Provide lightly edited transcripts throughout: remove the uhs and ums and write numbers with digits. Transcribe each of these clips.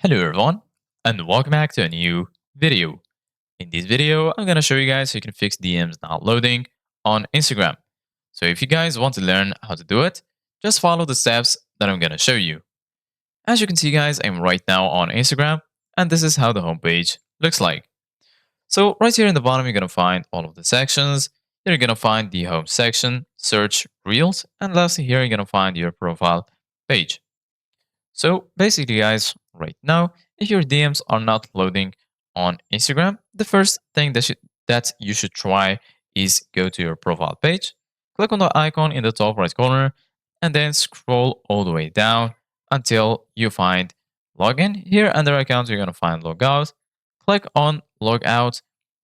Hello everyone and welcome back to a new video. In this video, I'm going to show you guys how you can fix DMs not loading on Instagram. So if you guys want to learn how to do it, just follow the steps that I'm going to show you. As you can see guys, I'm right now on Instagram and this is how the homepage looks like. So right here in the bottom, you're going to find all of the sections. You're going to find the home section, search, reels, and lastly here you're going to find your profile page. So basically, guys, right now, if your DMs are not loading on Instagram, the first thing that you should try is go to your profile page, click on the icon in the top right corner, and then scroll all the way down until you find login. Here under account, you're gonna find logout. Click on logout,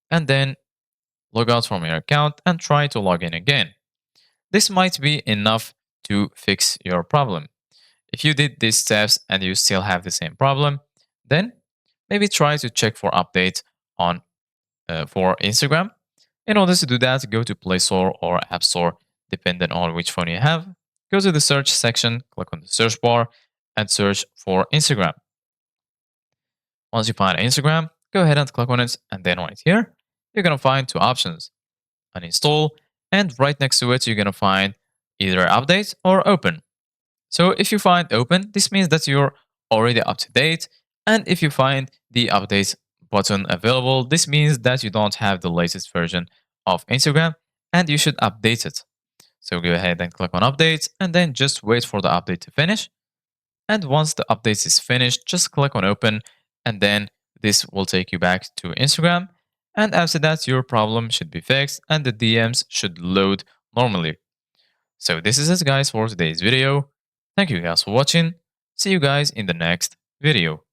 and then log out from your account and try to log in again. This might be enough to fix your problem. If you did these steps and you still have the same problem, then maybe try to check for updates on for Instagram. In order to do that, go to Play Store or App Store, depending on which phone you have. Go to the search section, click on the search bar, and search for Instagram. Once you find Instagram, go ahead and click on it, and then right here, you're gonna find two options: uninstall, and right next to it, you're gonna find either update or open. So if you find open, this means that you're already up to date. And if you find the update button available, this means that you don't have the latest version of Instagram and you should update it. So go ahead and click on update and then just wait for the update to finish. And once the update is finished, just click on open and then this will take you back to Instagram. And after that, your problem should be fixed and the DMs should load normally. So this is it guys for today's video. Thank you guys for watching. See you guys in the next video.